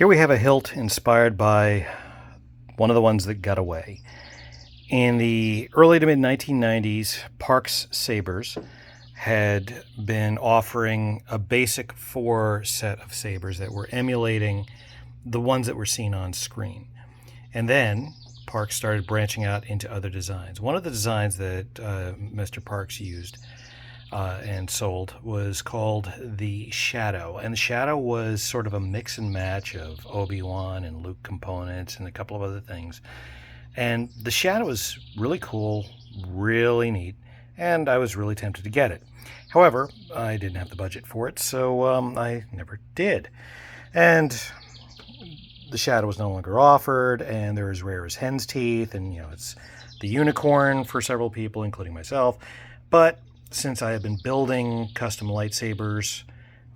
Here we have a hilt inspired by one of the ones that got away. In the early to mid 1990s, Parks Sabers had been offering a basic 4 set of sabers that were emulating the ones that were seen on screen. And then Parks started branching out into other designs. One of the designs that Mr. Parks used and sold was called the Shadow. And the Shadow was sort of a mix and match of Obi-Wan and Luke components and a couple of other things. And the Shadow was really cool, really neat, and I was really tempted to get it. However, I didn't have the budget for it, so I never did. And the Shadow was no longer offered, and they're as rare as hen's teeth, and it's the unicorn for several people, including myself. But since I have been building custom lightsabers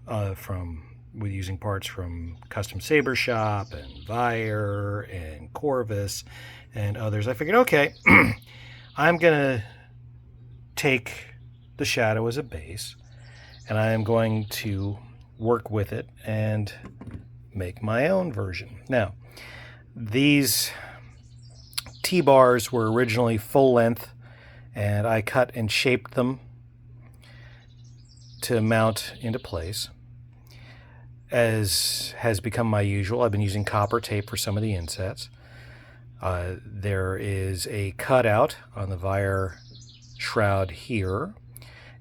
with using parts from Custom Saber Shop and Vire and Corvus and others, I figured, okay, I'm going to take the Shadow as a base, and I am going to work with it and make my own version. Now, these T-bars were originally full length, and I cut and shaped them to mount into place. As has become my usual, I've been using copper tape for some of the insets. There is a cutout on the Vire shroud here,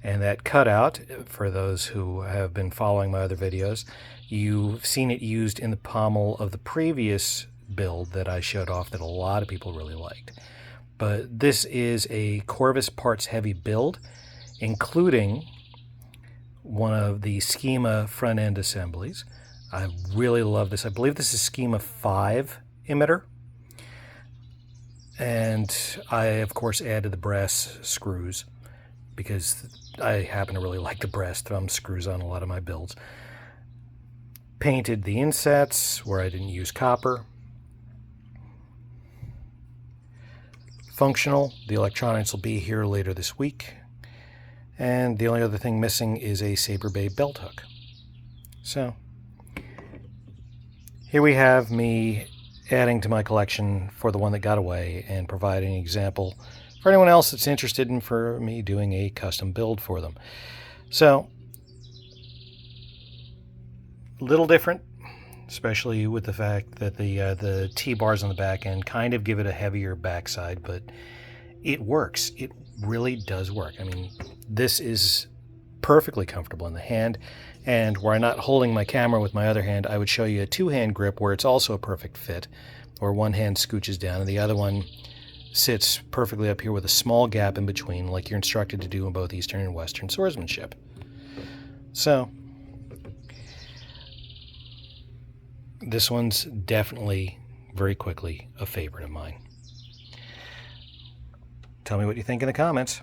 and that cutout, for those who have been following my other videos, you've seen it used in the pommel of the previous build that I showed off that a lot of people really liked. But this is a Corvus parts heavy build, including one of the Schema front end assemblies. I really love this. I believe this is Schema 5 emitter. And I, of course, added the brass screws because I happen to really like the brass thumb screws on a lot of my builds. Painted the insets where I didn't use copper. Functional. The electronics will be here later this week. And the only other thing missing is a Saber Bay belt hook. So, here we have me adding to my collection for the one that got away and providing an example for anyone else that's interested in for me doing a custom build for them. So, a little different, especially with the fact that the T-bars on the back end kind of give it a heavier backside, but it works. It really does work. I mean, this is perfectly comfortable in the hand, and where I'm not holding my camera with my other hand, I would show you a two-hand grip where it's also a perfect fit, where one hand scooches down and the other one sits perfectly up here with a small gap in between, like you're instructed to do in both Eastern and Western swordsmanship. So, this one's definitely, very quickly, a favorite of mine. Tell me what you think in the comments.